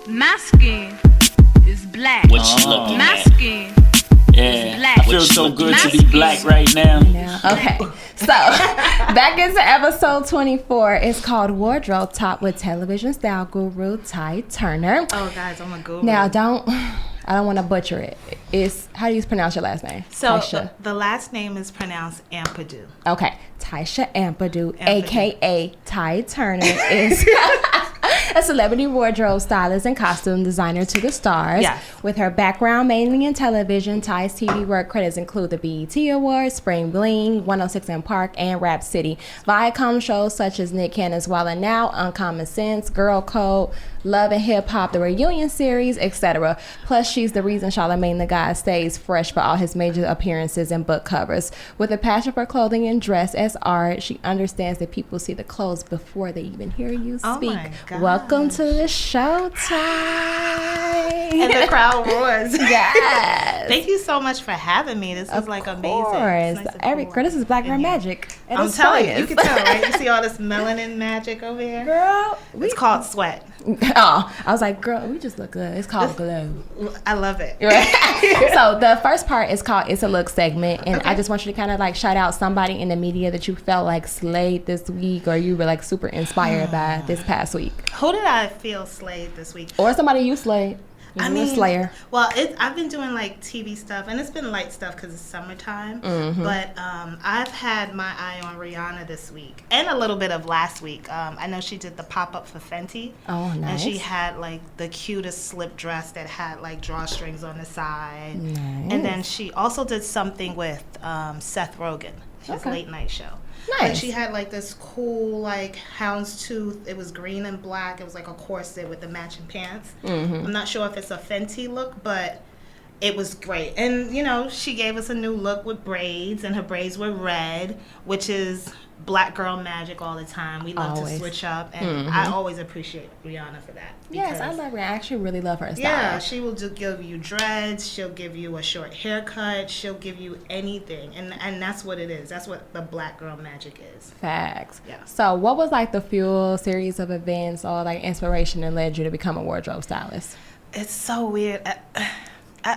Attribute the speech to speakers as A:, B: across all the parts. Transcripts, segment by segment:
A: My skin is black.
B: What you looking
A: My
B: at?
A: skin is black.
B: I feel so good to be black right now.
C: Okay, so back into episode 24. It's called Wardrobe Talk with television style guru Ty Turner.
D: Oh, guys, I'm a guru.
C: Now, I don't want to butcher it. It's, how do you pronounce your last name?
D: So
C: Tysha.
D: the last name is pronounced Ampadu.
C: Okay, Tysha Ampadu, aka Ty Turner, is a celebrity wardrobe stylist and costume designer to the stars.
D: Yes.
C: With her background mainly in television, Ty's TV work credits include the BET Awards, Spring Bling, 106 & Park, and Rap City. Viacom shows such as Nick Cannon's Wild 'N Out, Uncommon Sense, Girl Code, Love and Hip Hop, The Reunion Series, etc. Plus, she's the reason Charlamagne Tha God stays fresh for all his major appearances and book covers. With a passion for clothing and dress as art, she understands that people see the clothes before they even hear you speak.
D: Oh my God.
C: Welcome to the show, Ty.
D: And the crowd roars.
C: Yes.
D: Thank you so much for having me. This is like amazing.
C: Of
D: It's
C: course.
D: nice and cool.
C: This is Black Girl
D: And yeah.
C: Magic. at
D: I'm
C: its
D: telling you,
C: finest.
D: you can tell, right? You see all this melanin magic over here?
C: Girl,
D: It's called sweat.
C: Oh, I was like, girl, we just look good. It's called glow.
D: I love it.
C: Right. So the first part is called Issa Look Segment, and
D: Okay.
C: I just want you to kind of like shout out somebody in the media that you felt like slayed this week, or you were like super inspired by this past week,
D: Who did I feel slayed this week?
C: or somebody you slayed.
D: I
C: You
D: mean,
C: a slayer.
D: Well, I've been doing like TV stuff, and it's been light stuff because it's summertime.
C: Mm-hmm.
D: But I've had my eye on Rihanna this week, and a little bit of last week. I know she did the pop-up for Fenty.
C: Oh, nice.
D: And she had like the cutest slip dress that had like drawstrings on the side.
C: Nice.
D: And then she also did something with Seth Rogen, his
C: Okay.
D: late night show.
C: Nice.
D: And she had like this cool like houndstooth. It was green and black. It was like a corset with the matching pants.
C: Mm-hmm.
D: I'm not sure if it's a Fenty look, but it was great. And you know, she gave us a new look with braids, and her braids were red, which is black girl magic all the time. We love
C: Always.
D: to switch up, and I always appreciate Rihanna for that.
C: Yes, I
D: because-
C: love her. I actually really love her style.
D: Yeah, she will give you dreads. She'll give you a short haircut. She'll give you anything, and that's what it is. That's what the black girl magic is.
C: Facts.
D: Yeah.
C: So what was like the fuel series of events or like inspiration that led you to become a wardrobe stylist?
D: It's so weird.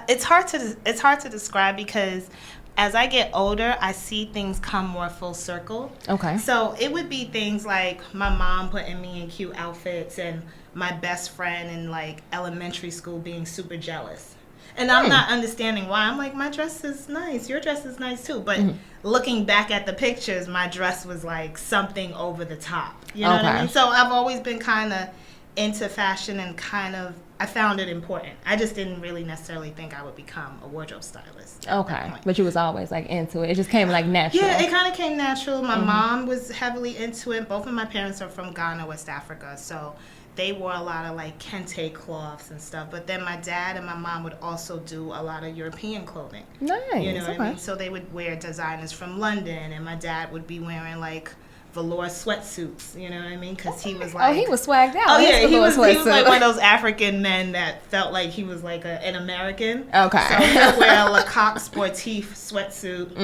D: It's hard to describe because as I get older, I see things come more full circle.
C: Okay.
D: So it would be things like my mom putting me in cute outfits, and my best friend in like elementary school being super jealous. And I'm not understanding why. I'm like, my dress is nice. Your dress is nice too. But looking back at the pictures, my dress was like something over the top. You know what I
C: Okay.
D: mean? So I've always been kind of into fashion, and kind of, I found it important. I just didn't really necessarily think I would become a wardrobe stylist. at that
C: Okay.
D: point.
C: But you was always like into it. It just came like natural.
D: Yeah, it kind of came natural. My mom was heavily into it. Both of my parents are from Ghana, West Africa, so they wore a lot of like kente cloths and stuff. But then my dad and my mom would also do a lot of European clothing.
C: Nice.
D: You know what
C: Okay.
D: I mean? So they would wear designers from London, and my dad would be wearing like velour sweatsuits. You know what I mean? Because he was like,
C: Oh, he was swagged out.
D: oh
C: His
D: yeah, he
C: velour
D: was like
C: sweatsuit.
D: one of those African men that felt like he was like an American.
C: Okay.
D: So he would wear a Lecoq Sportif sweatsuit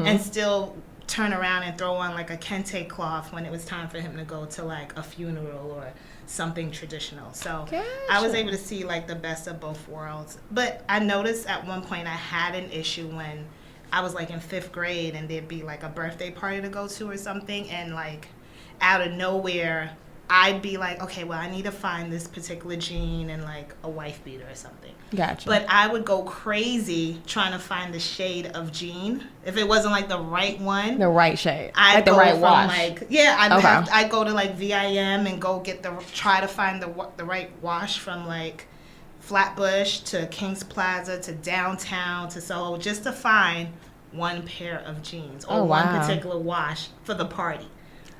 D: and still turn around and throw on like a kente cloth when it was time for him to go to like a funeral or something traditional. So I was
C: Gotcha.
D: able to see like the best of both worlds. But I noticed at one point I had an issue when I was like in 5th grade, and there'd be like a birthday party to go to or something, and like out of nowhere I'd be like, okay, well, I need to find this particular jean and like a wife beater or something.
C: Gotcha.
D: But I would go crazy trying to find the shade of jean. If it wasn't like the right one,
C: the right shade.
D: I'd
C: like the
D: go
C: right
D: from
C: wash.
D: like, yeah,
C: Okay.
D: I'd go to like VIM and go get try to find the right wash from like Flatbush to Kings Plaza to downtown to Soho, just to find one pair of jeans or
C: Oh,
D: one
C: wow.
D: particular wash for the party.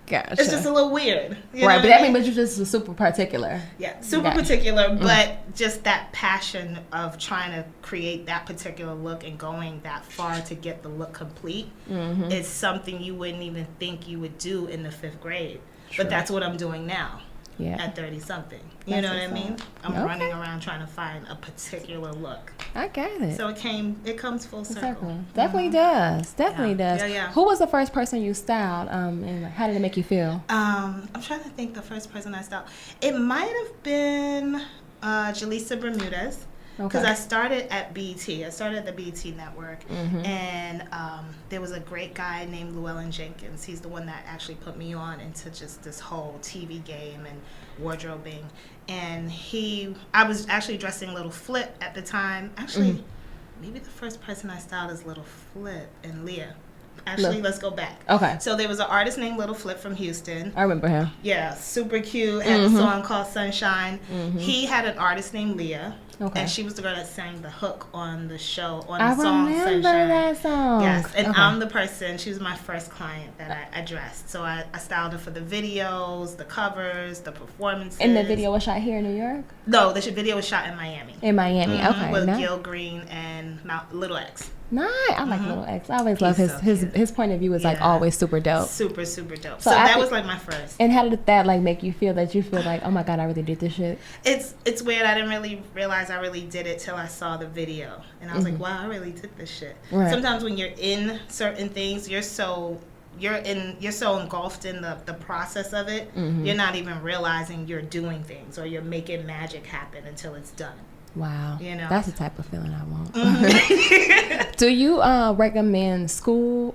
C: Gotcha.
D: It's just a little weird. You know
C: right,
D: what
C: but
D: I
C: that
D: mean?
C: means you're just super particular.
D: Yeah, super
C: Gotcha.
D: particular, but just that passion of trying to create that particular look and going that far to get the look complete is something you wouldn't even think you would do in the 5th grade.
C: Sure.
D: But that's what I'm doing now
C: Yeah.
D: at 30-something. You
C: That's
D: know what I
C: what's
D: mean?
C: up.
D: I'm
C: Okay.
D: running around trying to find a particular look.
C: I get it.
D: So it comes full circle.
C: Definitely does. Definitely
D: Yeah.
C: does.
D: Yeah, yeah.
C: Who was the first person you styled? And like, how did it make you feel?
D: I'm trying to think the first person I styled. It might have been Jaleesa Bermudez. Because I started at BET. I started at the BET network. And there was a great guy named Llewellyn Jenkins. He's the one that actually put me on into just this whole TV game and wardrobing. And I was actually dressing Little Flip at the time. Actually, maybe the first person I styled is Little Flip and Leah. Actually, let's go back. Okay. So there was an artist named Little Flip from Houston.
C: I remember him.
D: Yeah, super cute. Had a song called Sunshine. He had an artist named Leah. Okay. And she was the girl that sang the hook on the show, on the song Sunshine. I remember that song. Yes, and I'm the person, she was my first client that I dressed. So I styled her for the videos, the covers, the performances.
C: And the video was shot here in New York?
D: No, the video was shot in Miami.
C: In Miami, okay.
D: With Gil Green and Little X.
C: Nice. I like Little X. I always love his point of view is like always super dope.
D: Super dope. So that was like my first.
C: And how did that like make you feel that you feel like, oh my God, I really did this shit?
D: It's weird. I didn't really realize I really did it till I saw the video. And I was like, wow, I really did this shit. Right. Sometimes when you're in certain things, you're so engulfed in the process of it, you're not even realizing you're doing things or you're making magic happen until it's done.
C: Wow. You know? That's the type of feeling I want. Do you recommend school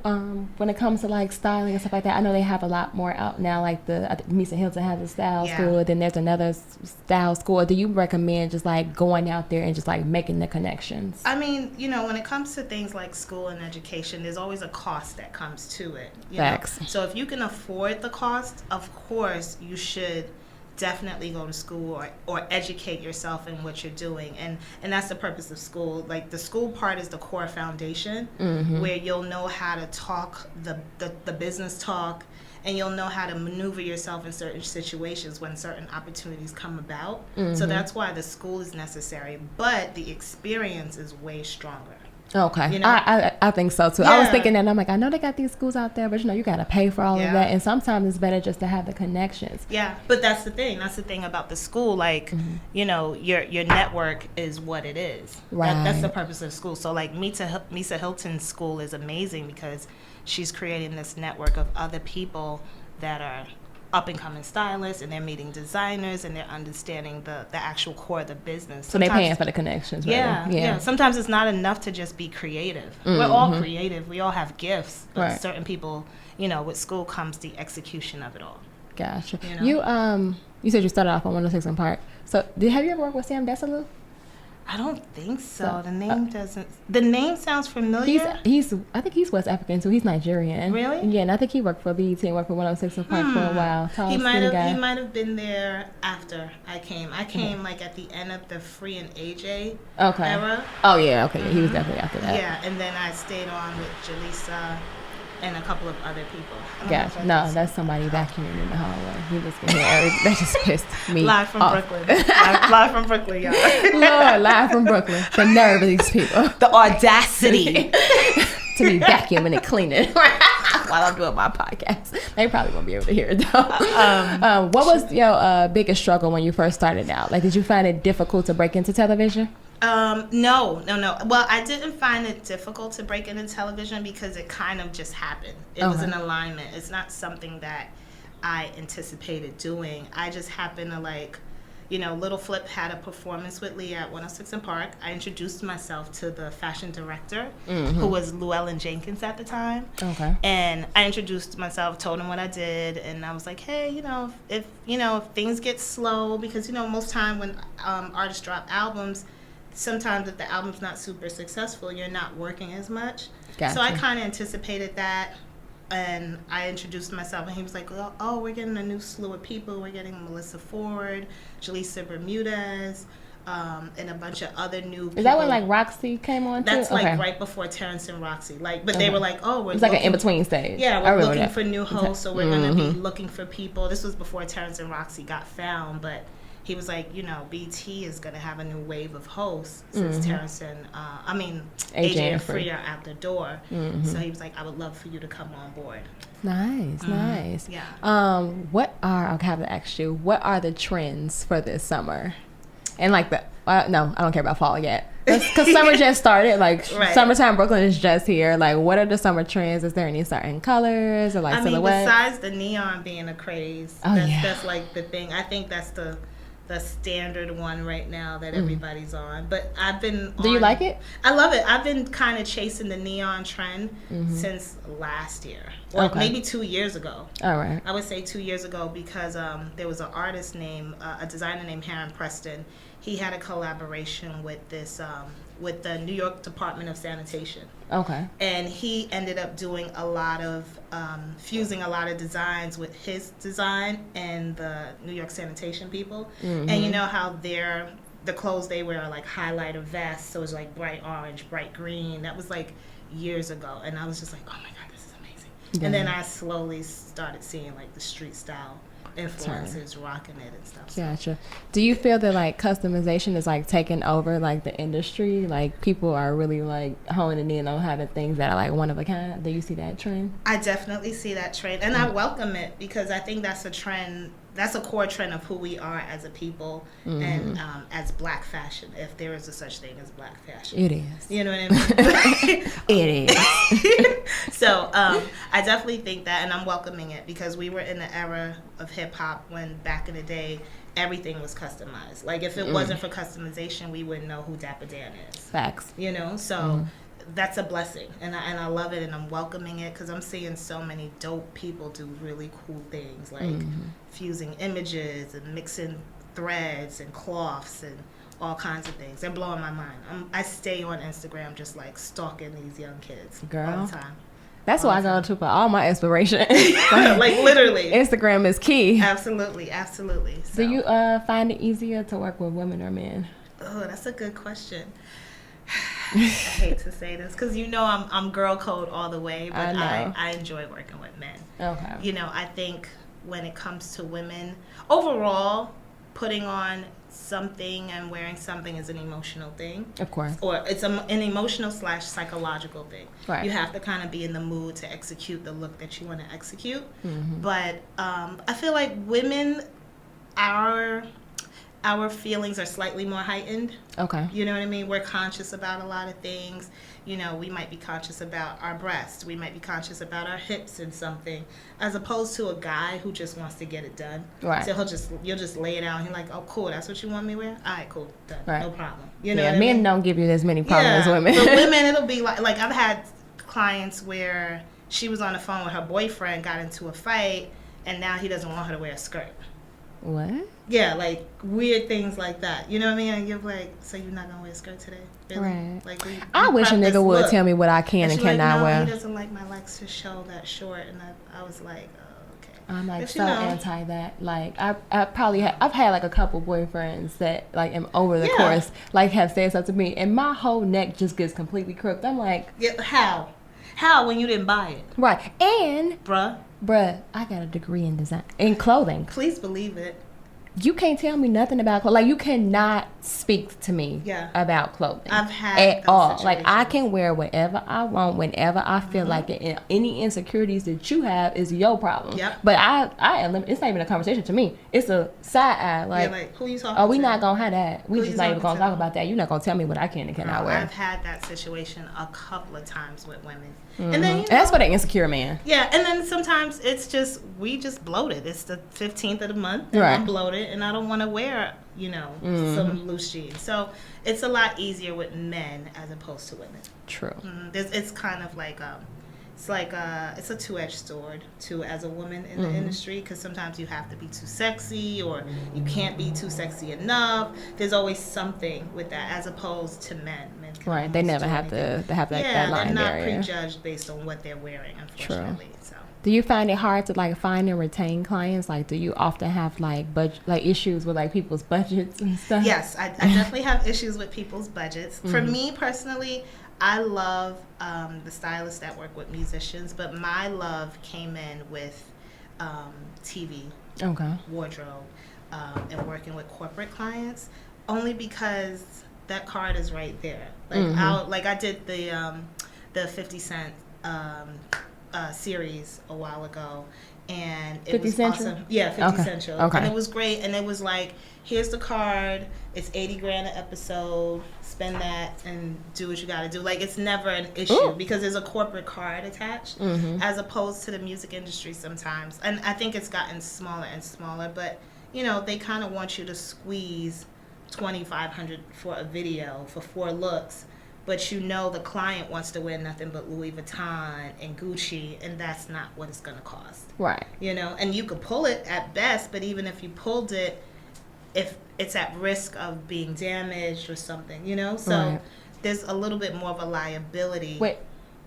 C: when it comes to like styling and stuff like that? I know they have a lot more out now, like I think Misa Hilton has a style school, then there's another style school. Do you recommend just like going out there and just like making the connections?
D: I mean, you know, when it comes to things like school and education, there's always a cost that comes to it.
C: Facts.
D: So if you can afford the cost, of course you should definitely go to school or educate yourself in what you're doing, and that's the purpose of school. Like the school part is the core foundation, where you'll know how to talk the business talk, and you'll know how to maneuver yourself in certain situations when certain opportunities come about. So that's why the school is necessary, but the experience is way stronger.
C: Okay, you know? I think so too. I was thinking that, and I'm like, I know they got these schools out there, but you know, you got to pay for all of that, and sometimes it's better just to have the connections.
D: Yeah, but that's the thing. That's the thing about the school. Like, you know, your network is what it is. Right. That's the purpose of school. So like Misa Hilton's school is amazing because she's creating this network of other people that are up and coming stylists, and they're meeting designers, and they're understanding the actual core of the business.
C: So they're paying for the connections.
D: Yeah. Sometimes it's not enough to just be creative. We're all creative. We all have gifts, but certain people, you know, with school comes the execution of it all.
C: Gotcha. You know? You said you started off on 106 in Park. So have you ever worked with Sam Desalu?
D: I don't think so. The name doesn't. The name sounds familiar.
C: I think he's West African too. He's Nigerian.
D: Really?
C: Yeah, and I think he worked for BET and worked for 106 in Park for a while.
D: He might have been there after I came. I came like at the end of the Free and AJ era.
C: Oh yeah, okay. Yeah, he was definitely after that.
D: Yeah, and then I stayed on with Jaleesa and a couple of other people.
C: Gotcha. No, that's somebody vacuuming in the hallway. He was getting here. That just pissed me
D: Live from
C: off.
D: Brooklyn. live from Brooklyn, y'all.
C: Lord, live from Brooklyn. The nerve of these people.
D: The audacity.
C: To be vacuuming and cleaning while I'm doing my podcast. They probably won't be able to hear it though. What was your biggest struggle when you first started out? Like, did you find it difficult to break into television?
D: No. Well, I didn't find it difficult to break into television because it kind of just happened. It was an alignment. It's not something that I anticipated doing. I just happened to like, you know, Little Flip had a performance with Leah at 106 in Park. I introduced myself to the fashion director, who was Llewellyn Jenkins at the time. Okay. And I introduced myself, told him what I did, and I was like, hey, you know, if things get slow, because, you know, most time when artists drop albums, sometimes if the album's not super successful, you're not working as much. Gotcha. So I kind of anticipated that, and I introduced myself, and he was like, oh, we're getting a new slew of people. We're getting Melissa Ford, Jaleesa Bermudez, and a bunch of other new people.
C: Is that when like Roxy came on too?
D: That's like right before Terrence and Roxy. Like, but they were like, oh,
C: it's like an in-between stage.
D: Yeah, we're looking for new hosts, so we're going to be looking for people. This was before Terrence and Roxy got found, but he was like, you know, BT is going to have a new wave of hosts since Terrence and, AJ and Free are out the door. So he was like, I would love for you to come on board.
C: Nice.
D: Yeah.
C: I'll have to ask you, what are the trends for this summer? And like no, I don't care about fall yet. Because summer just started. Like, summertime Brooklyn is just here. Like, what are the summer trends? Is there any certain colors or like silhouettes?
D: Besides the neon being a craze, that's like the thing. I think that's the the standard one right now that everybody's on. But I've been
C: Do you like it?
D: I love it. I've been kind of chasing the neon trend since last year. Or maybe 2 years ago.
C: All right.
D: I would say 2 years ago because there was an artist named, a designer named Heron Preston. He had a collaboration with this, with the New York Department of Sanitation.
C: Okay.
D: And he ended up doing a lot of, fusing a lot of designs with his design and the New York Sanitation people. And you know how the clothes they wear are like highlighter vests, so it's like bright orange, bright green. That was like years ago. And I was just like, oh my God, this is amazing. And then I slowly started seeing like the street style influencers rocking it and stuff.
C: Gotcha. Do you feel that like customization is like taking over like the industry? Like people are really like honing in on having things that are like one of a kind. Do you see that trend?
D: I definitely see that trend, and I welcome it because I think that's a trend. That's a core trend of who we are as a people and as Black fashion, if there is a such thing as Black fashion.
C: It is.
D: You know what I mean?
C: It is.
D: So I definitely think that, and I'm welcoming it because we were in the era of hip hop when back in the day everything was customized. Like if it wasn't for customization, we wouldn't know who Dapper Dan is.
C: Facts.
D: You know, so that's a blessing, and I love it, and I'm welcoming it because I'm seeing so many dope people do really cool things like fusing images and mixing threads and cloths and all kinds of things. They're blowing my mind. I stay on Instagram just like stalking these young kids all the time.
C: That's why I go to for all my inspiration.
D: Like literally.
C: Instagram is key.
D: Absolutely, absolutely. So,
C: do you find it easier to work with women or men?
D: Oh, that's a good question. I hate to say this because you know I'm girl code all the way, but I enjoy working with men. Okay. You know, I think when it comes to women, overall, putting on something and wearing something is an emotional thing. Of course. Or it's an emotional / psychological thing. Right. You have to kind of be in the mood to execute the look that you want to execute. But I feel like women, our feelings are slightly more heightened. Okay. You know what I mean? We're conscious about a lot of things. You know, we might be conscious about our breasts. We might be conscious about our hips and something, as opposed to a guy who just wants to get it done. Right. So you'll just lay it out. And he's like, oh, cool. That's what you want me to wear? All right, cool. Done. Right. No problem. You know what I mean? Men don't give you as many problems as women. But women, it'll be like I've had clients where she was on the phone with her boyfriend, got into a fight, and now he doesn't want her to wear a skirt. What? Yeah, like weird things like that. You know what I mean? And you're like, so you're not gonna wear a skirt today? Really? Right. Like I wish a nigga would tell me what I can and cannot wear. He doesn't like my legs to show that short, and I was like, oh, okay. I'm like so anti that. Like I probably I've had like a couple boyfriends that like over the course like have said something to me, and my whole neck just gets completely crooked. I'm like, yeah, how when you didn't buy it? Right. And Bruh, I got a degree in design, in clothing. Please believe it. You can't tell me nothing about clothing. Like, you cannot speak to me about clothing. I've had at all. Like, I can wear whatever I want, whenever I feel like it. And any insecurities that you have is your problem. Yep. But it's not even a conversation to me. It's a side eye. Like who you talking to? Oh, we not going to have that. We just not even going to talk about that. You're not going to tell me what I can and cannot wear. I've had that situation a couple of times with women. And then that's for the insecure man. Yeah, and then sometimes it's just we just bloated. It's the 15th of the month, and I'm bloated, and I don't want to wear some loose jeans. So it's a lot easier with men as opposed to women. True. It's kind of like it's a two-edged sword too as a woman in the industry, because sometimes you have to be too sexy or you can't be too sexy enough. There's always something with that as opposed to men. Right, they never have to have that line barrier. They're not prejudged based on what they're wearing, unfortunately. True. So. Do you find it hard to like find and retain clients? Like, do you often have like issues with like people's budgets and stuff? Yes, I definitely have issues with people's budgets. For me personally, I love the stylists that work with musicians, but my love came in with TV, wardrobe, and working with corporate clients, only because that card is right there. Like I did the 50 Cent series a while ago, and it was awesome. Yeah, 50 Central. Okay. And it was great, and it was like, here's the card, it's $80,000 an episode, spend that and do what you gotta do. Like, it's never an issue because there's a corporate card attached, as opposed to the music industry sometimes. And I think it's gotten smaller and smaller, but they kind of want you to squeeze $2,500 for a video for 4 looks, but the client wants to wear nothing but Louis Vuitton and Gucci, and that's not what it's going to cost.
C: Right.
D: And you could pull it at best, but even if you pulled it, if it's at risk of being damaged or something, so
C: right.
D: There's a little bit more of a liability.
C: Wait,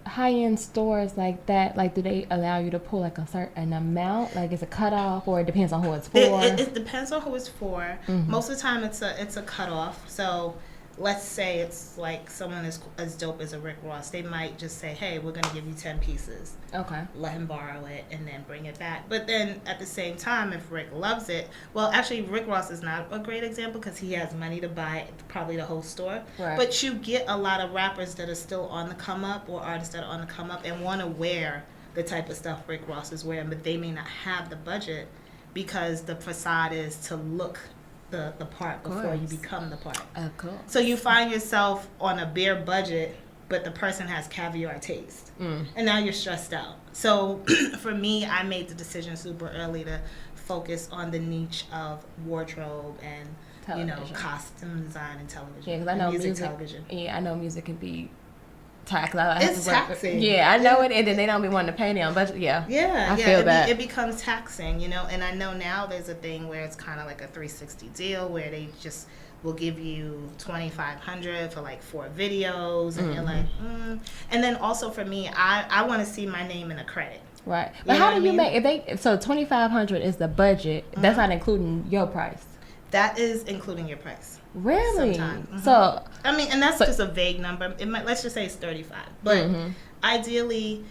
C: high-end stores like that, like, do they allow you to pull like a certain amount? Like, is it cutoff, or it depends on who it's for?
D: It depends on who it's for.
C: Mm-hmm.
D: Most of the time, it's a cutoff. So let's say it's like someone as dope as a Rick Ross. They might just say, hey, we're going to give you 10 pieces.
C: Okay.
D: Let him borrow it and then bring it back. But then at the same time, if Rick loves it, well, actually, Rick Ross is not a great example because he has money to buy probably the whole store.
C: Right.
D: But you get a lot of rappers that are still on the come up, or artists that are on the come up and want to wear the type of stuff Rick Ross is wearing, but they may not have the budget because the facade is to look the part before you become the part.
C: Of course.
D: So you find yourself on a bare budget, but the person has caviar taste. And now you're stressed out. So for me, I made the decision super early to focus on the niche of wardrobe and
C: Television.
D: costume design and television.
C: Yeah, because I know music.
D: Television.
C: Yeah, I know music can be taxing.
D: It's taxing.
C: Yeah, I know it, and then they don't be wanting to pay them. But yeah, I feel that
D: it becomes taxing, And I know now there's a thing where it's kind of like a 360 deal where they just will give you $2,500 for like 4 videos, and you're like, And then also for me, I want to see my name in a credit.
C: Right, but how do you make so $2,500 is the budget? That's not including your price.
D: That is including your price.
C: Really?
D: Sometimes.
C: So
D: I mean, and that's just a vague number. Let's just say it's 35. But ideally,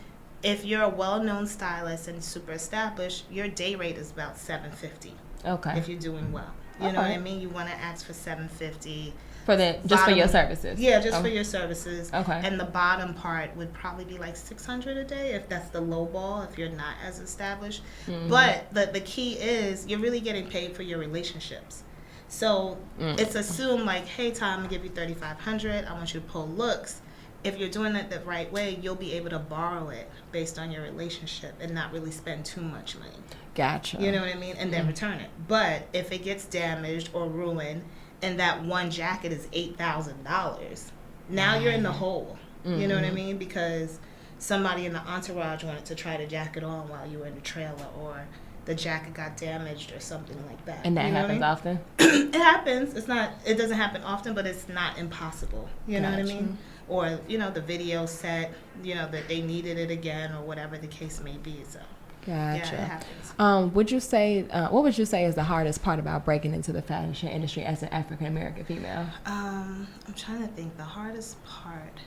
D: if you're a well-known stylist and super established, your day rate is about $750.
C: Okay.
D: If you're doing well, you know what I mean. You want to ask for $750
C: for your services.
D: Yeah, just for your services.
C: Okay.
D: And the bottom part would probably be like $600 a day if that's the low ball. If you're not as established, but the key is you're really getting paid for your relationships. So it's assumed like, hey, Tom, I'm gonna give you $3,500. I want you to pull looks. If you're doing it the right way, you'll be able to borrow it based on your relationship and not really spend too much money.
C: Gotcha.
D: You know what I mean? And then return it. But if it gets damaged or ruined, and that one jacket is $8,000, now you're in the hole. You know what I mean? Because somebody in the entourage wanted to try the jacket on while you were in the trailer, or the jacket got damaged or something like that.
C: And that happens often?
D: It happens. It doesn't happen often, but it's not impossible. You know what I mean? Or, the video set, that they needed it again, or whatever the case may be. So,
C: gotcha.
D: Yeah, it happens.
C: What would you say is the hardest part about breaking into the fashion industry as an African American female?
D: I'm trying to think. The hardest part.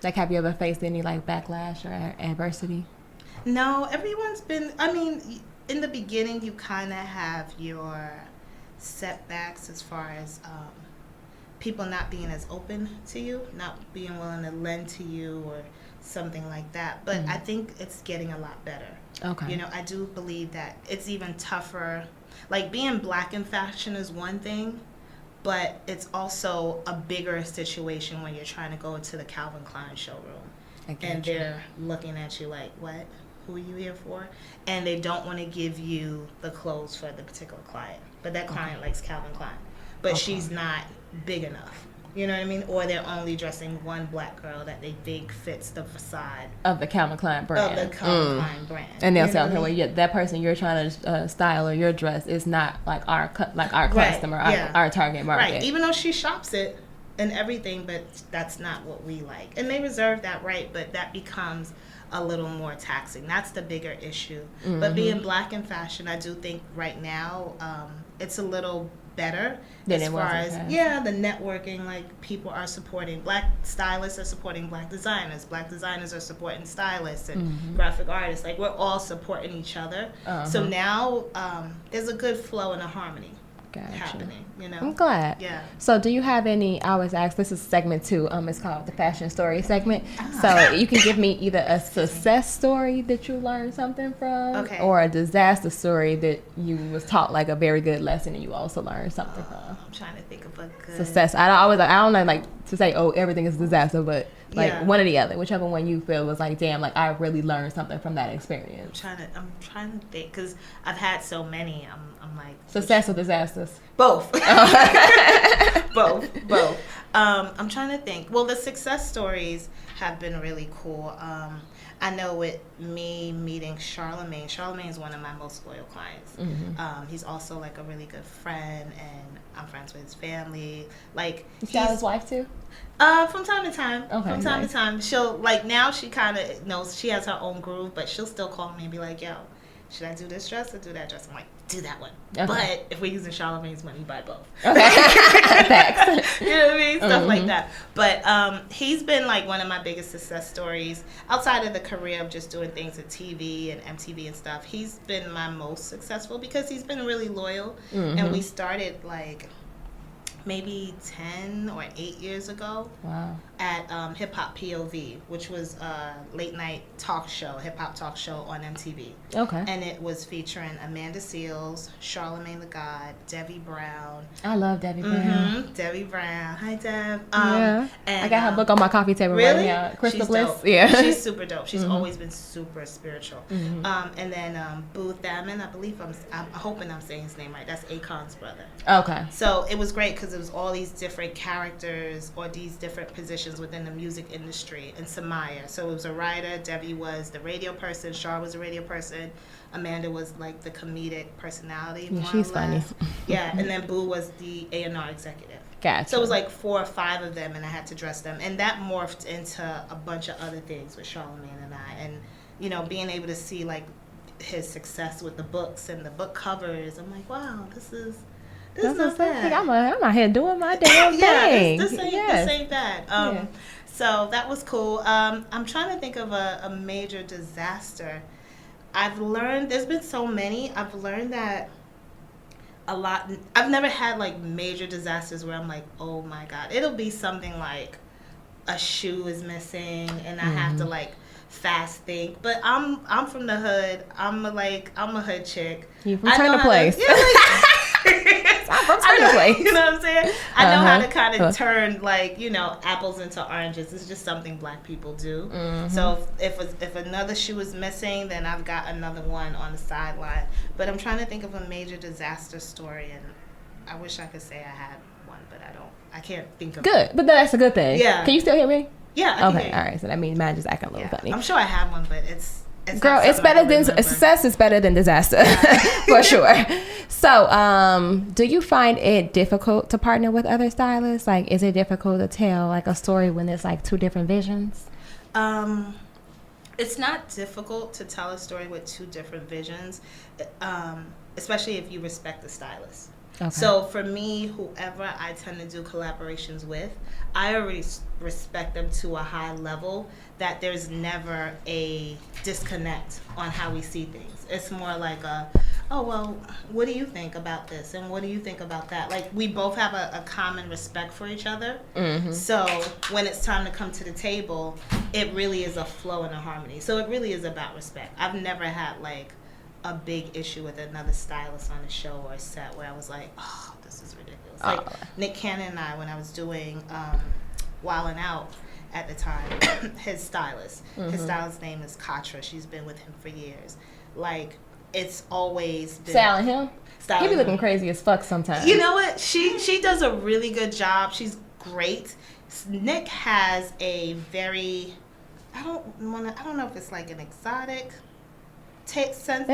C: Like, have you ever faced any backlash or adversity?
D: No, everyone's been. I mean, in the beginning, you kind of have your setbacks as far as people not being as open to you, not being willing to lend to you or something like that. But I think it's getting a lot better.
C: Okay.
D: I do believe that it's even tougher. Like, being black in fashion is one thing, but it's also a bigger situation when you're trying to go into the Calvin Klein showroom. And they're looking at you like, what? Who are you here for? And they don't want to give you the clothes for the particular client. But that client likes Calvin Klein. But she's not big enough. You know what I mean? Or they're only dressing one black girl that they think fits the facade
C: of the Calvin Klein brand.
D: Of the Calvin Klein brand.
C: And they'll say, okay, well, that person you're trying to style or your dress is not like our customer, our target market.
D: Right. Even though she shops it and everything, but that's not what we like. And they reserve that right, but that becomes a little more taxing. That's the bigger issue. But being black in fashion, I do think right now it's a little better
C: than
D: as
C: it
D: far
C: was
D: as the networking. Like, people are supporting black stylists, are supporting black designers are supporting stylists and graphic artists. Like, we're all supporting each other. So now there's a good flow and a harmony happening.
C: I'm glad.
D: Yeah.
C: So do you have any, I always ask, this is segment 2, it's called the fashion story segment. So you can give me either a success story that you learned something from, or a disaster story that you was taught a very good lesson and you also learned something from.
D: I'm trying to think of a good
C: success. I don't know, to say, oh, everything is a disaster, but like
D: Yeah.
C: one or the other, whichever one you feel was like, damn, like I really learned something from that experience.
D: I'm trying to think because I've had so many. I'm like
C: Success or disasters?
D: both. both. I'm trying to think. Well, the success stories have been really cool. I know with me meeting Charlamagne is one of my most loyal clients. He's also like a really good friend, and I'm friends with his family. Like,
C: You got his wife too?
D: From time to time.
C: Okay,
D: From time
C: nice.
D: to time. She'll, like, now she kind of knows she has her own groove, but she'll still call me and be like, yo, should I do this dress or do that dress? I'm like, do that one.
C: Okay.
D: But if we're using Charlamagne's money, buy both.
C: Okay. Facts.
D: You know what I mean? Stuff like that. But he's been like one of my biggest success stories outside of the career of just doing things at TV and MTV and stuff. He's been my most successful because he's been really loyal. And we started like maybe 10 or 8 years ago.
C: Wow.
D: At Hip Hop POV, which was a late night talk show, hip hop talk show on MTV.
C: Okay.
D: And it was featuring Amanda Seales, Charlamagne Tha God, Debbie Brown.
C: I love Debbie Brown.
D: Debbie Brown. Hi, Deb.
C: Yeah.
D: And,
C: I got her book on my coffee table
D: really?
C: right now. Crystal
D: She's
C: Bliss.
D: dope.
C: Yeah.
D: She's super dope. She's always been super spiritual. And then Boo Thaman, I believe I'm hoping I'm saying his name right. That's Akon's brother.
C: Okay.
D: So it was great because it was all these different characters or these different positions within the music industry, and Samaya. So it was a writer, Debbie was the radio person, Char was the radio person, Amanda was like the comedic personality.
C: Yeah,
D: more
C: she's
D: or
C: funny.
D: less. Yeah, and then Boo was the A&R executive.
C: Gotcha.
D: So it was like 4 or 5 of them, and I had to dress them. And that morphed into a bunch of other things with Charlamagne and I. And, you know, being able to see like his success with the books and the book covers, I'm like, wow, this is not bad.
C: I'm out here doing my damn
D: Yeah,
C: thing.
D: this ain't bad.
C: Yeah.
D: So that was cool. I'm trying to think of a major disaster. I've learned, there's been so many, I've learned that a lot, I've never had like major disasters where I'm like, oh my God. It'll be something like a shoe is missing and I have to like fast think. But I'm from the hood. I'm a hood chick.
C: You from
D: I know
C: Turner
D: how to-
C: Place.
D: Yeah, like,
C: I'm from
D: I
C: Turner
D: know,
C: Place.
D: you know what I'm saying? I know how to
C: Uh-huh.
D: kind of turn like, you know, apples into oranges. It's just something black people do. So if another shoe is missing, then I've got another one on the sideline. But I'm trying to think of a major disaster story, and I wish I could say I had one, but I don't. I can't think of
C: Good, but that's a good thing.
D: Yeah.
C: Can you still hear me?
D: Yeah. I can
C: Okay,
D: hear you.
C: all right. So that means mine just acting a little
D: Yeah.
C: funny.
D: I'm sure I have one, but it's
C: Girl,
D: not
C: it's
D: something I
C: better than
D: remember.
C: success is better than disaster for sure. So, do you find it difficult to partner with other stylists? Like, is it difficult to tell like a story when there's like 2 different visions?
D: It's not difficult to tell a story with 2 different visions, especially if you respect the stylist.
C: Okay.
D: So for me, whoever I tend to do collaborations with, I already respect them to a high level that there's never a disconnect on how we see things. It's more like oh, well, what do you think about this? And what do you think about that? Like, we both have a common respect for each other. So when it's time to come to the table, it really is a flow and a harmony. So it really is about respect. I've never had like a big issue with another stylist on a show or a set where I was like, oh, this is ridiculous. Like Nick Cannon and I, when I was doing Wildin' Out at the time, his stylist name is Katra. She's been with him for years. Like, it's always been
C: Styling him?
D: styling
C: He be
D: him.
C: looking crazy as fuck sometimes.
D: You know what? She does a really good job. She's great. Nick has a very, I don't know if it's like an exotic taste.
C: That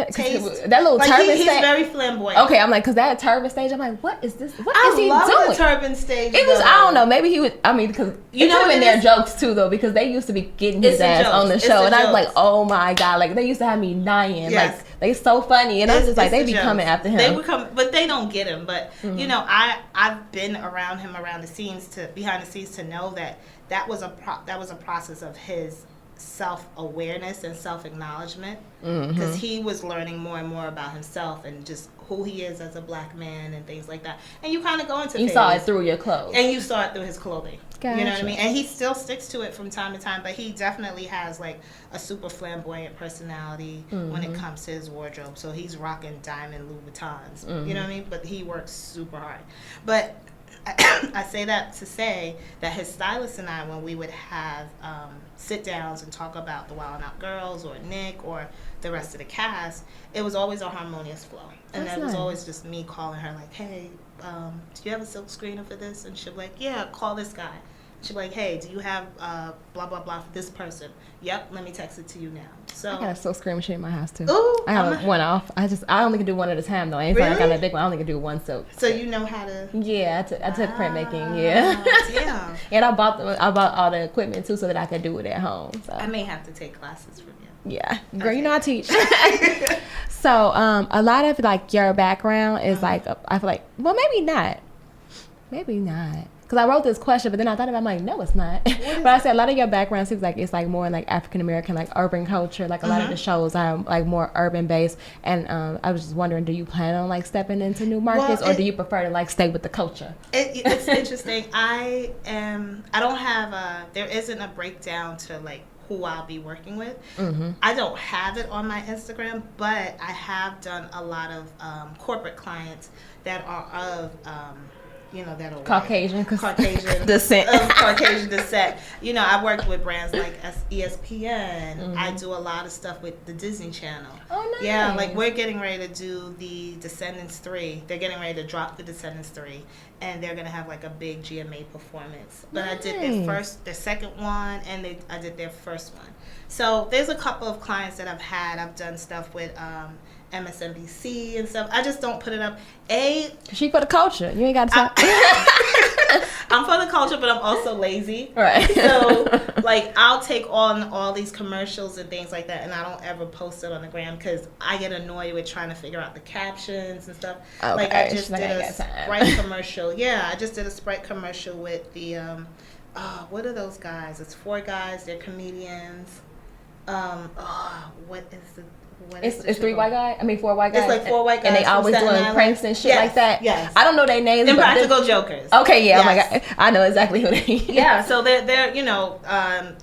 C: little
D: Like
C: turban
D: he's
C: stage.
D: very flamboyant.
C: Okay, I'm like, cause that turban stage, I'm like, what is this? What
D: I
C: is he
D: love
C: doing?
D: the turban stage.
C: It was,
D: though.
C: I don't know, maybe he was, I mean, because
D: You
C: it
D: know
C: could have
D: what
C: been
D: it
C: their
D: is?
C: jokes too, though, because they used to be getting his
D: It's the
C: ass
D: jokes.
C: on the
D: It's
C: show,
D: the
C: and I was like,
D: jokes.
C: oh my God, like, they used to have me dying.
D: Yes.
C: Like, they so funny, and I was just like,
D: It's
C: they
D: the
C: be
D: jokes.
C: coming after him.
D: They would come, but they don't get him. But you know, I've been around him behind the scenes to know that was a process of his self-awareness and self-acknowledgement, because he was learning more and more about himself and just who he is as a black man and things like that. And you kind of go into
C: You saw it through your clothes.
D: and you saw it through his clothing. You know what I
C: Gotcha.
D: mean? And he still sticks to it from time to time, but he definitely has like a super flamboyant personality when it comes to his wardrobe. So he's rocking diamond Louis Vuittons. You know what I mean? But he works super hard. But I say that to say that his stylist and I, when we would have sit downs and talk about the Wild 'N Out Girls or Nick or the rest of the cast, it was always a harmonious flow. And
C: That's
D: it was
C: nice.
D: always just me calling her like, hey, do you have a silk screener for this? And she'd be like, yeah, call this guy. She'd be like, hey, do you have blah, blah, blah for this person? Yep, let me text it to you now. So
C: I got a silk screen machine in my house too.
D: Ooh,
C: I have one off. I only can do one at a time though. Anytime I got
D: Really?
C: that big one, I only can do one silk.
D: So you know how to...
C: Yeah, I took printmaking. Yeah.
D: Damn.
C: And I bought all the equipment too so that I could do it at home. So.
D: I may have to take classes from you.
C: Yeah, girl,
D: Okay.
C: you know I teach. So, a lot of like your background is like I feel like, well, maybe not, because I wrote this question, but then I thought about it, I'm like, no, it's not. But I said a lot of your background seems like it's like more like African American, like urban culture. Like a lot of the shows are like more urban based, and I was just wondering, do you plan on like stepping into new markets, or do you prefer to like stay with the culture?
D: It's interesting. I don't have there isn't a breakdown to like who I'll be working with. I don't have it on my Instagram, but I have done a lot of corporate clients that are of that are
C: Caucasian
D: descent. Of Caucasian descent. You know, I worked with brands like ESPN. I do a lot of stuff with the Disney Channel.
C: Oh, nice.
D: Yeah, like we're getting ready to do the Descendants 3. They're getting ready to drop the Descendants 3, and they're gonna have like a big GMA performance. But I did their second one, and I did their first one. So there's a couple of clients that I've had. I've done stuff with MSNBC and stuff. I just don't put it up.
C: She for the culture. You ain't got to talk.
D: I'm for the culture, but I'm also lazy.
C: Right.
D: So, like, I'll take on all these commercials and things like that, and I don't ever post it on the gram because I get annoyed with trying to figure out the captions and stuff.
C: Okay.
D: Like, I just
C: Like,
D: did
C: I
D: a
C: got time.
D: Sprite commercial. Yeah, I just did a Sprite commercial with the, what are those guys? It's 4 guys. They're comedians. What is the...
C: It's 3 white guys. I mean 4 white guys.
D: It's like 4 white guys,
C: and they
D: from
C: always
D: Staten
C: doing
D: Island.
C: pranks and shit
D: Yes,
C: like that.
D: yes.
C: I don't know their names.
D: Impractical Jokers.
C: Okay, yeah.
D: Yes.
C: Oh my god, I know exactly who they.
D: Yeah, so they're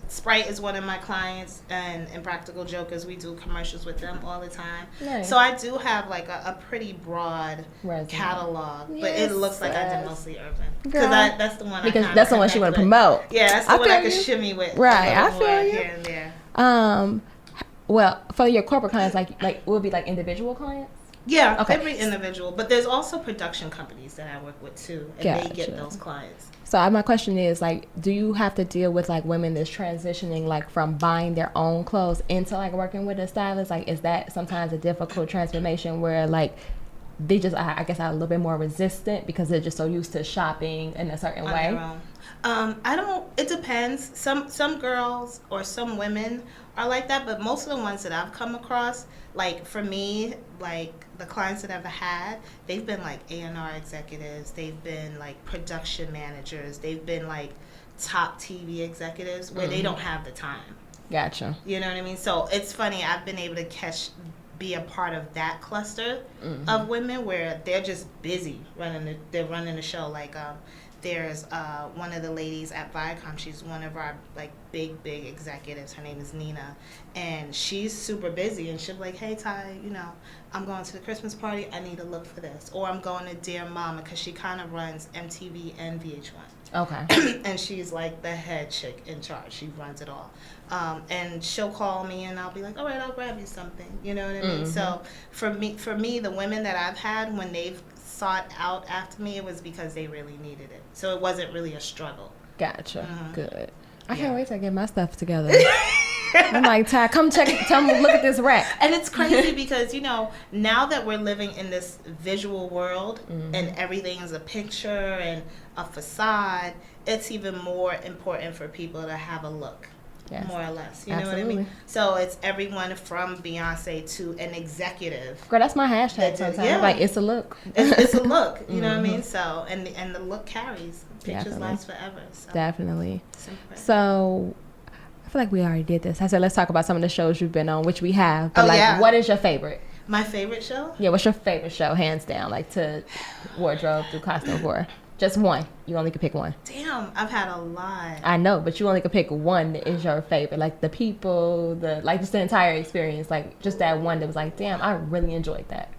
D: Sprite is one of my clients, and Impractical Jokers, we do commercials with them all the time.
C: Nice.
D: So I do have like a pretty broad
C: Resume.
D: catalog, but
C: Yes,
D: it looks like I
C: yes.
D: did mostly urban
C: Girl.
D: that's the one.
C: Because
D: I
C: that's the one she want to promote.
D: Yeah, that's the one
C: feel
D: I can
C: you.
D: shimmy with.
C: Right,
D: a
C: I
D: little
C: feel
D: more
C: you.
D: here and there.
C: Well, for your corporate clients, like will it be like individual clients?
D: Yeah,
C: Okay.
D: every individual, but there's also production companies that I work with too, and they
C: Gotcha.
D: get those clients.
C: So my question is like, do you have to deal with like women that's transitioning like from buying their own clothes into like working with a stylist? Like, is that sometimes a difficult transformation where like they just I guess are a little bit more resistant because they're just so used to shopping in a certain
D: On
C: way?
D: their own. I don't. It depends. Some girls or some women are like that, but most of the ones that I've come across, like for me, like the clients that I've had, they've been like A&R executives. They've been like production managers. They've been like top TV executives where they don't have the time.
C: Gotcha.
D: You know what I mean? So it's funny. I've been able to be a part of that cluster of women where they're just busy they're running the show. Like there's one of the ladies at Viacom. She's one of our like big executives. Her name is Nina, and she's super busy. And she'll be like, "Hey Ty, I'm going to the Christmas party. I need a look for this." Or I'm going to Dear Mama because she kind of runs MTV and VH1.
C: Okay.
D: And she's like the head chick in charge. She runs it all. And she'll call me and I'll be like, all right, I'll grab you something. You know what I mean? So for me, the women that I've had, when they've sought out after me, it was because they really needed it. So it wasn't really a struggle.
C: Gotcha. Good. I can't wait to get my stuff together. I'm like, Ty, come check it. Tell me, look at this rack.
D: And it's crazy because, now that we're living in this visual world and everything is a picture and a facade, it's even more important for people to have a look.
C: Yes.
D: More or less. You know
C: Absolutely.
D: what I mean? So it's everyone from Beyonce to an executive.
C: Girl, that's my hashtag
D: That-
C: sometimes.
D: yeah.
C: Like, it's a look.
D: It's a look, you know what I mean? So, and the look carries. Pictures
C: Definitely.
D: last forever. So.
C: Definitely.
D: It's important.
C: So, I feel like we already did this. I said, let's talk about some of the shows you've been on, which we have. But,
D: Oh, yeah.
C: what is your favorite?
D: My favorite show?
C: Yeah, what's your favorite show, hands down, like to wardrobe through costume for? Just one. You only can pick one.
D: Damn, I've had a lot.
C: I know, but you only can pick one that is your favorite. Like the people, just the entire experience. Like just that one that was like, damn, I really enjoyed that.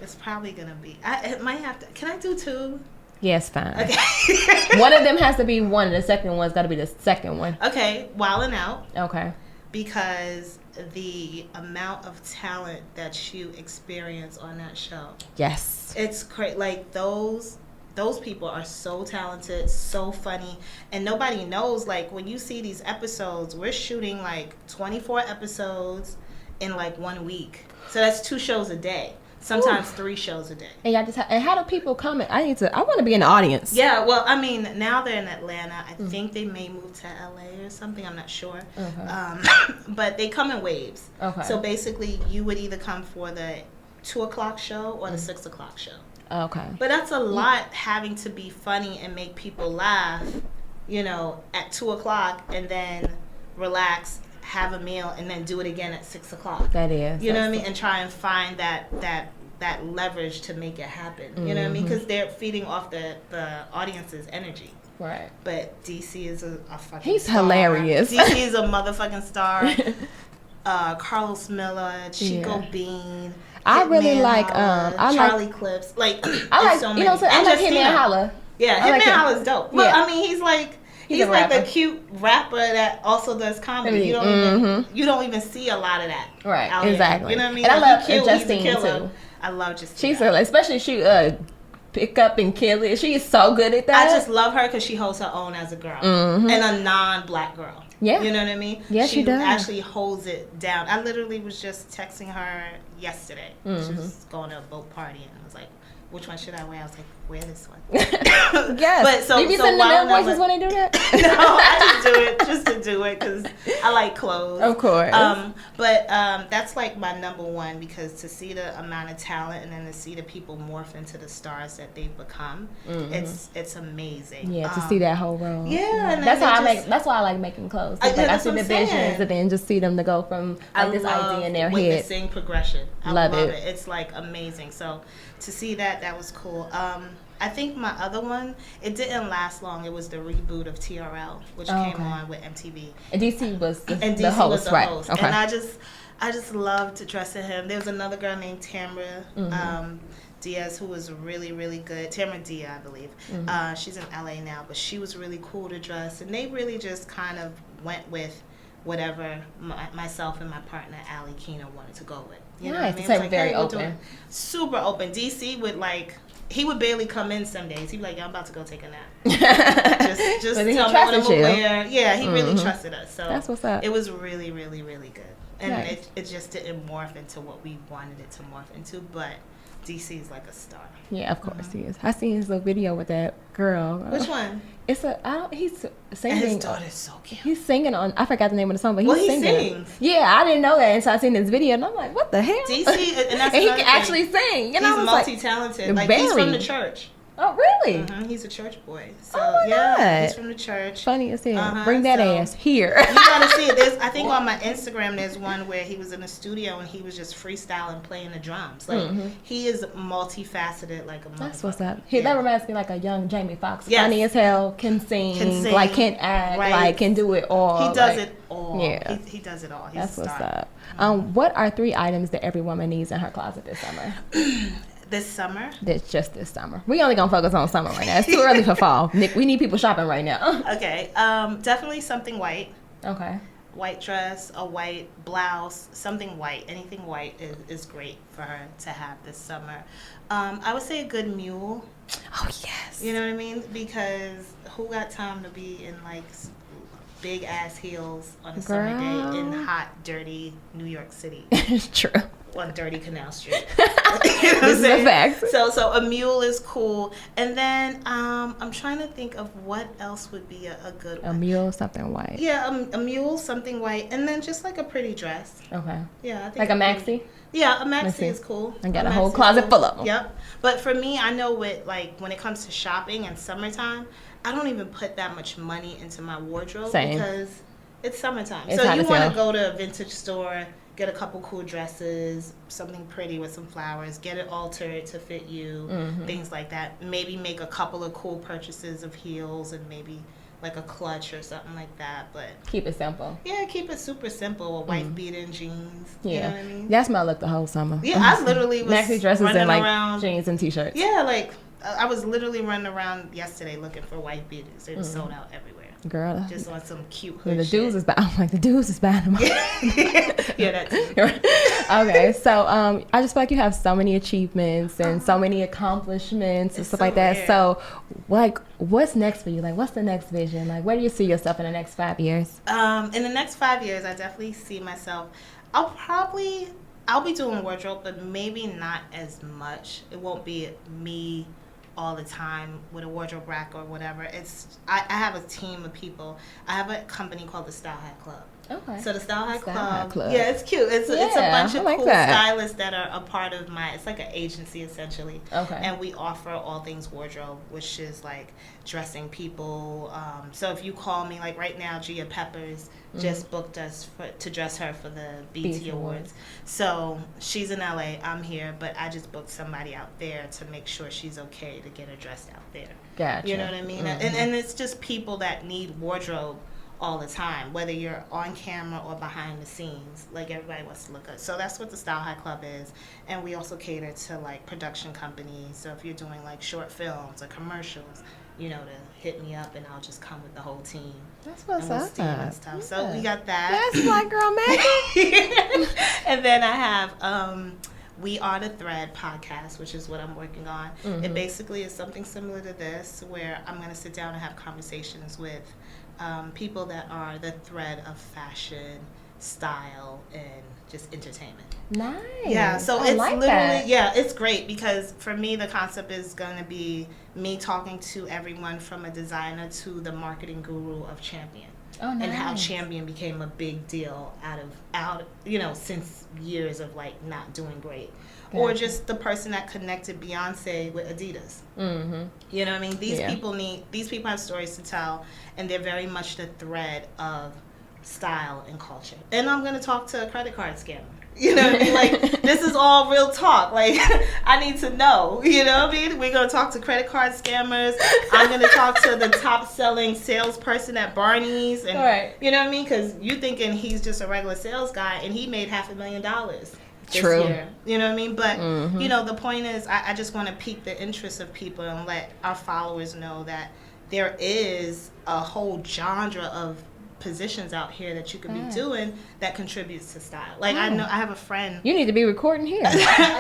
D: It's probably going to be. It might have to. Can I do two?
C: Yeah, it's fine.
D: Okay.
C: One of them has to be one, and the second one's got to be the second one.
D: Okay, Wildin' Out.
C: Okay.
D: Because the amount of talent that you experience on that show.
C: Yes.
D: It's great. Like, those people are so talented, so funny, and nobody knows, like, when you see these episodes, we're shooting like 24 episodes in like 1 week. So that's 2 shows a day. Sometimes 3 shows a day. And
C: y'all just and how do people comment? I want to be in the audience.
D: Yeah, well, I mean, now they're in Atlanta. I think they may move to LA or something. I'm not sure. Okay. But they come in waves. Okay. So basically, you would either come for the 2:00 show or the 6:00 show.
C: Okay.
D: But that's a lot, having to be funny and make people laugh, you know, at 2:00 and then relax, have a meal, and then do it again at 6:00.
C: That is.
D: You know what I mean? And try and find that leverage to make it happen. You know what I mean? Because they're feeding off the audience's energy.
C: Right.
D: But DC is a fucking
C: He's
D: star.
C: hilarious.
D: DC is a motherfucking star. Carlos Miller, Chico Bean.
C: I really
D: Hitman
C: like
D: Holla, Charlie Clips. Like,
C: I like
D: so
C: you know what I'm saying? I like Hitman Holla.
D: Yeah, Hitman Holla's dope. Well, I mean, he's like the cute rapper that also does comedy. You don't even see a lot of that.
C: Right.
D: Out
C: exactly.
D: Here. You know what I mean?
C: And I love
D: Justine
C: too.
D: I love Justine.
C: She's especially she pick up and kill it. She is so good at that.
D: I just love her because she holds her own as a girl and a non-black girl.
C: Yeah.
D: You know what I mean?
C: Yeah, she does.
D: She actually holds it down. I literally was just texting her yesterday. She was going to a boat party, and I was like, which one should I wear? I was like, wear this one.
C: Yes.
D: But so,
C: you be sending them voices when they do that?
D: No, I just do it just to do it because I like clothes.
C: Of course.
D: But that's like my number one, because to see the amount of talent and then to see the people morph into the stars that they've become, it's amazing.
C: Yeah, to see that whole role.
D: Yeah, and
C: that's why I like making clothes. Like I see the visions and then just see them to go from like this idea in their head.
D: Witnessing progression. I love it.
C: it.
D: It's like amazing. So to see that was cool. I think my other one, it didn't last long. It was the reboot of TRL, which came on with MTV.
C: And DC was the
D: DC
C: host,
D: was the
C: right?
D: host.
C: Okay.
D: And I just loved dressing him. There was another girl named Tamra Diaz who was really, really good. Tamra Dia, I believe. She's in LA now, but she was really cool to dress. And they really just kind of went with whatever myself and my partner Allie Keener wanted to go with. You know what I mean?
C: It's like, very open.
D: Super open. DC would he would barely come in some days. He'd be like, I'm about to go take a nap. just tell me what I'm gonna wear. Yeah, he really trusted us. So
C: that's what's up.
D: It was really, really, really good. And
C: nice.
D: it just didn't morph into what we wanted it to morph into, but DC is like a star.
C: Yeah, of course he is. I seen his little video with that girl.
D: Which one?
C: He's singing.
D: And his daughter's so cute.
C: He's singing on, I forgot the name of the song, but he's singing.
D: He sings.
C: Yeah, I didn't know that until I seen this video, and I'm like, what the hell?
D: DC, and that's
C: and he can actually sing. You know,
D: he's multi-talented. Like, he's from the church.
C: Oh, really?
D: He's a church boy. So,
C: oh my God.
D: He's from the church.
C: Funny as hell. Bring that ass here.
D: You gotta see it. I think on my Instagram, there's one where he was in the studio and he was just freestyling, playing the drums. Like, he is multifaceted, like a motherfucker.
C: That's what's up. That reminds me like a young Jamie Foxx. Yes. Funny as hell, can sing, like can act, like can do it all.
D: He does it all.
C: Yeah.
D: He does it all. He's
C: That's
D: a star.
C: what's up. What are 3 items that every woman needs in her closet this summer?
D: This summer?
C: Just this summer. We only gonna focus on summer right now. It's too early for fall. Nick, we need people shopping right now.
D: Okay. Definitely something white.
C: Okay.
D: White dress, a white blouse, something white. Anything white is great for her to have this summer. I would say a good mule.
C: Oh, yes.
D: You know what I mean? Because who got time to be in like big ass heels on a summer day in hot, dirty New York City?
C: It's true.
D: On dirty Canal Street.
C: This is a fact.
D: So a mule is cool. And then I'm trying to think of what else would be a good one.
C: A mule, something white.
D: Yeah, a mule, something white. And then just like a pretty dress.
C: Okay.
D: Yeah, I think
C: like a maxi?
D: Yeah, a maxi is cool.
C: I got a whole closet full of them.
D: Yep. But for me, I know when it comes to shopping and summertime, I don't even put that much money into my wardrobe.
C: Same.
D: Because it's summertime.
C: It's
D: so you want to go to a vintage store, get a couple cool dresses, something pretty with some flowers, get it altered to fit you, things like that. Maybe make a couple of cool purchases of heels and maybe like a clutch or something like that. But
C: keep it simple.
D: Yeah, keep it super simple. A white beat-in jeans.
C: Yeah.
D: You know what I mean?
C: That's my look the whole summer.
D: Yeah, I literally was
C: maxi dresses
D: running
C: and like
D: around,
C: jeans and t-shirts.
D: Yeah, like I was literally running around yesterday looking for white beaters. They were sold out everywhere.
C: Girl,
D: Just on some cute hood
C: the
D: shit.
C: dudes is bad. I'm like, the dudes is bad.
D: Yeah, that too.
C: Okay, so I just feel like you have so many achievements and so many accomplishments and
D: It's
C: stuff
D: so
C: like that.
D: rare.
C: So, like, what's next for you? Like, what's the next vision? Like, where do you see yourself in the next 5 years?
D: In the next 5 years, I definitely see myself. I'll be doing wardrobe, but maybe not as much. It won't be me all the time with a wardrobe rack or whatever. I have a team of people. I have a company called the Style Hat Club.
C: Okay.
D: So the Style Hat
C: Style Hat Club.
D: Yeah, it's cute. It's a
C: Yeah,
D: bunch of
C: I like
D: cool
C: that.
D: stylists that are a part of it's like an agency essentially.
C: Okay.
D: And we offer all things wardrobe, which is like dressing people. So if you call me, like right now, Gia Peppers just booked us to dress her for the BET Awards. So she's in LA, I'm here, but I just booked somebody out there to make sure she's okay to get her dressed out there.
C: Gotcha.
D: You know what I mean? And it's just people that need wardrobe all the time, whether you're on camera or behind the scenes. Like, everybody wants to look good. So that's what the Style Hat Club is. And we also cater to like production companies. So if you're doing like short films or commercials, you know, to hit me up and I'll just come with the whole team.
C: That's what's
D: and we'll
C: up.
D: steam and stuff.
C: Yeah.
D: So we got that.
C: That's Black Girl Magic.
D: And then I have We Are the Thread podcast, which is what I'm working on. It basically is something similar to this, where I'm going to sit down and have conversations with people that are the thread of fashion, style, and just entertainment.
C: Nice.
D: Yeah, so
C: I
D: it's
C: like
D: literally,
C: that.
D: yeah, it's great because for me, the concept is going to be me talking to everyone from a designer to the marketing guru of Champion.
C: Oh, nice.
D: And how Champion became a big deal out since years of like not doing great.
C: Gotcha.
D: Or just the person that connected Beyonce with Adidas.
C: Mm-hmm.
D: You know what I mean? These
C: Yeah.
D: people have stories to tell, and they're very much the thread of style and culture. And I'm going to talk to a credit card scammer. You know what I mean? Like, this is all real talk. Like, I need to know. You know what I mean? We're going to talk to credit card scammers. I'm going to talk to the top-selling salesperson at Barney's. And,
C: Right.
D: You know what I mean? Because you thinking he's just a regular sales guy, and he made $500,000 this
C: True.
D: year. You know what I mean? But, you know, the point is, I just want to pique the interest of people and let our followers know that there is a whole genre of positions out here that you could be doing that contributes to style. Like, I know I have a friend.
C: You need to be recording here.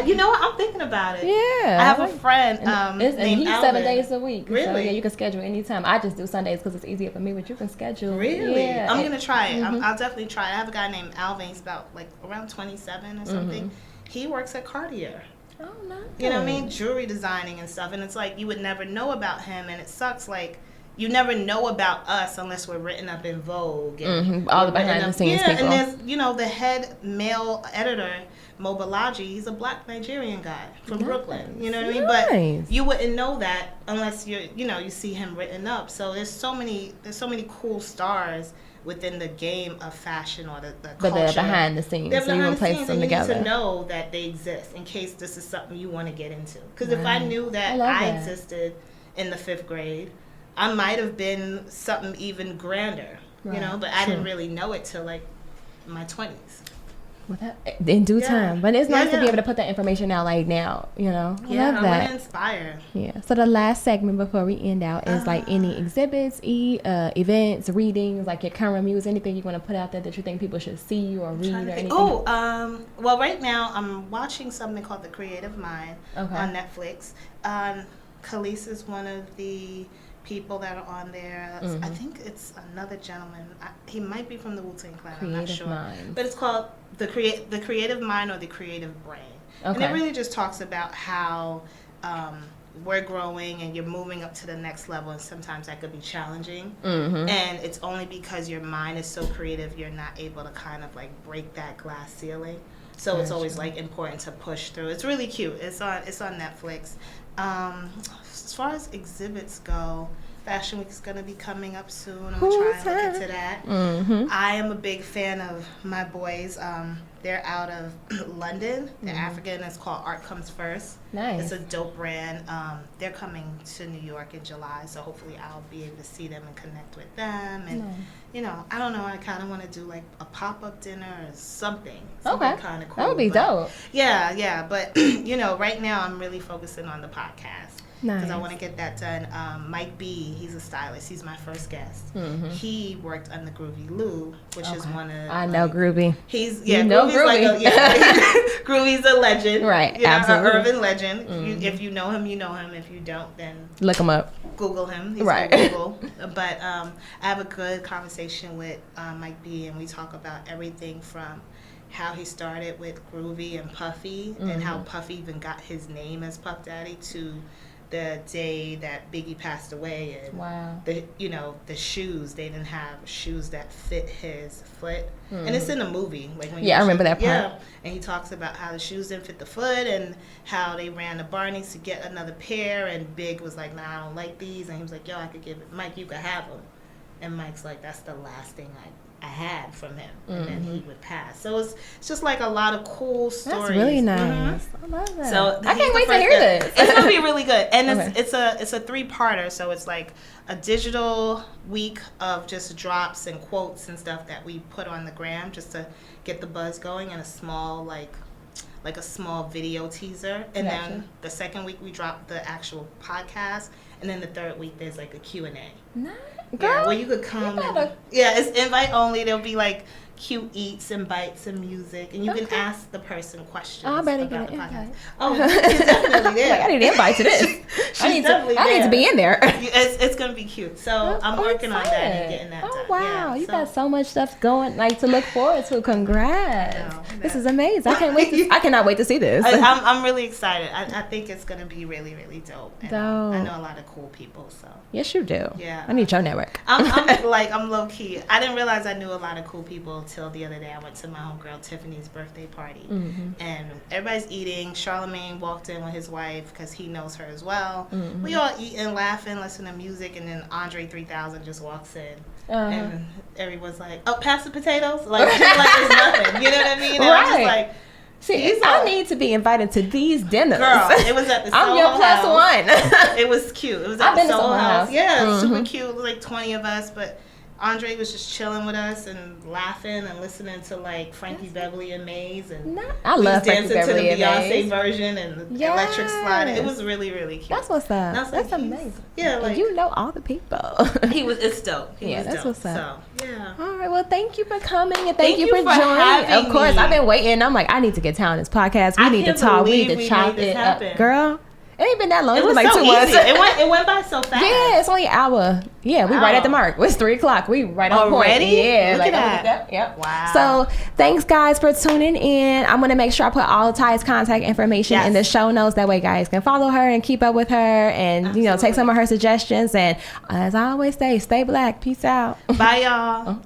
D: You know what? I'm thinking about it.
C: Yeah.
D: I have a friend
C: and
D: named
C: he's
D: Alvin.
C: 7 days a week.
D: Really?
C: So, yeah, you can schedule anytime. I just do Sundays because it's easier for me, but you can schedule.
D: Really?
C: Yeah.
D: I'm going to try it. I'll definitely try it. I have a guy named Alvin. He's about, like, around 27 or something. He works at Cartier.
C: Oh, nice.
D: You know what I mean? Jewelry designing and stuff. And it's like, you would never know about him. And it sucks, like, you never know about us unless we're written up in Vogue. And
C: All the behind the scenes people.
D: and there's, you know, the head male editor, Mo Balaji, he's a black Nigerian guy from Brooklyn. You know what I mean?
C: Nice.
D: But you wouldn't know that unless you see him written up. So there's so many cool stars within the game of fashion or the culture.
C: But they're behind the scenes.
D: They're
C: so you
D: behind
C: want
D: the
C: to place
D: scenes,
C: them
D: and you
C: together.
D: need to know that they exist in case this is something you want to get into. Because if I
C: Right.
D: knew that
C: I love
D: I
C: that.
D: existed in the 5th grade, I might have been something even grander, you know,
C: Right.
D: but I
C: True.
D: didn't really know it till like my 20s.
C: Well, in due
D: Yeah.
C: time. But it's nice to be
D: Yeah.
C: able to put that information out like now, you know. I
D: Yeah,
C: love
D: I
C: that.
D: want to inspire.
C: Yeah. So the last segment before we end out is like any exhibits, events, readings, like your current music, anything you want to put out there that you think people should see or read or anything.
D: Well, right now I'm watching something called The Creative Mind
C: Okay.
D: on Netflix. Khalees is one of the people that are on there. I think it's another gentleman. He might be from the Wu-Tang Clan. I'm not
C: Creative
D: sure.
C: Mind.
D: But it's called the Creative Mind or the Creative Brain. And
C: Okay.
D: it really just talks about how we're growing and you're moving up to the next level, and sometimes that could be challenging. And it's only because your mind is so creative you're not able to kind of like break that glass ceiling. So it's always like important to push through. It's really cute. It's on Netflix. As far as exhibits go, Fashion Week is going to be coming up soon. I'm going to try and look into that. I am a big fan of my boys. They're out of London. They're African. It's called Art Comes First.
C: Nice.
D: It's a dope brand. They're coming to New York in July, so hopefully I'll be able to see them and connect with them. And, you know, I don't know, I kind of want to do like a pop-up dinner or something. Something kind of cool.
C: That would be dope.
D: Yeah. But, you know, right now I'm really focusing on the podcast. because I
C: Nice.
D: want to get that done. Mike B, he's a stylist. He's my first guest. He worked under Groovy Lou, which is one of
C: I know Groovy.
D: He's
C: You know
D: Groovy's
C: Groovy.
D: Groovy's a legend,
C: Right,
D: You know,
C: absolutely.
D: an urban legend. If you know him, you know him. If you don't, then
C: Look him up.
D: Google him. He's
C: Right.
D: on Google. But I have a good conversation with Mike B, and we talk about everything from how he started with Groovy and Puffy, and how Puffy even got his name as Puff Daddy, to the day that Biggie passed away, and
C: Wow.
D: the shoes, they didn't have shoes that fit his foot, and it's in the movie. Like when
C: Yeah, I remember that part.
D: Yeah, and he talks about how the shoes didn't fit the foot, and how they ran to Barney's to get another pair, and Big was like, "Nah, I don't like these," and he was like, "Yo, I could give it, Mike, you could have them," and Mike's like, "That's the last thing I had from him," and then he would pass. So it's just like a lot of cool stories.
C: That's really nice. I love that.
D: So
C: I
D: he's
C: can't
D: the
C: wait to
D: first
C: hear
D: guest.
C: this.
D: It's gonna be really good, and
C: Okay.
D: it's a 3-parter. So it's like a digital week of just drops and quotes and stuff that we put on the gram just to get the buzz going, and a small like a small video teaser, and
C: Gotcha.
D: then the second week we drop the actual podcast, and then the third week there's like a Q&A.
C: Nice.
D: Yeah,
C: Girl,
D: where you could come
C: you
D: and
C: gotta-
D: it's invite only. There'll be like cute eats and bites and music, and you can
C: Okay.
D: ask the person questions.
C: I better
D: about
C: get an
D: the podcast.
C: invite.
D: Oh, she's definitely there.
C: Like, I need an invite to this. I need to be in there.
D: It's gonna be cute. So I'm working on that and getting that
C: oh,
D: done.
C: wow.
D: Yeah,
C: You
D: so-
C: got so much stuff going, like, to look forward to. Congrats.
D: No,
C: This
D: no.
C: is amazing. I cannot wait to see this.
D: I'm really excited. I think it's gonna be really, really dope. And I
C: Dope.
D: know a lot of cool people. So
C: Yes, you do.
D: Yeah.
C: I need your network.
D: I'm low key. I didn't realize I knew a lot of cool people till the other day. I went to my homegirl Tiffany's birthday party, and everybody's eating. Charlamagne walked in with his wife because he knows her as well. We all eating, laughing, listening to music, and then Andre 3000 just walks in. And everyone's like, "Oh, pass the potatoes!" Like it's nothing. You know what I mean? And I'm just
C: Right.
D: like,
C: See, I need to be invited to these dinners.
D: girl, it was at the Soho
C: I'm your plus
D: House.
C: one.
D: It was cute. It was
C: I've
D: at the
C: been to
D: Soho
C: Soho
D: House.
C: House.
D: Yeah, super cute. It was like 20 of us, but Andre was just chilling with us and laughing and listening to like Frankie Beverly and Maze, and
C: I
D: we
C: love
D: was
C: Frankie
D: dancing
C: Beverly
D: to
C: and
D: the Beyonce
C: Maze.
D: version and the
C: Yes.
D: electric slide. It was really, really cute.
C: That's what's up.
D: And I was like,
C: That's
D: he's-
C: amazing.
D: Yeah,
C: And
D: like
C: you know all the people.
D: it's dope. He
C: Yeah,
D: was
C: that's
D: dope.
C: what's up.
D: So yeah.
C: All right. Well, thank you for coming and thank
D: Thank
C: you
D: you
C: for
D: for
C: joining.
D: having
C: Of course,
D: me.
C: I've been waiting. I'm like, I need to get down on this podcast. We
D: I
C: need to
D: can't
C: talk. We
D: believe
C: need to
D: we
C: chop
D: made this
C: it up,
D: happen.
C: girl. It ain't been that long.
D: It
C: It's
D: was
C: been like
D: so
C: 2 months.
D: easy. It went by so fast.
C: Yeah, it's only an hour. Yeah, we right at the mark. It's 3:00. We right on
D: Already?
C: point. Yeah,
D: Look
C: like
D: at that.
C: Yep.
D: Wow.
C: So thanks, guys, for tuning in. I'm gonna make sure I put all Ty's contact information in the show notes. That way, guys can follow her and keep up with her, and take some of her suggestions. And as I always say, stay black. Peace out.
D: Bye, y'all.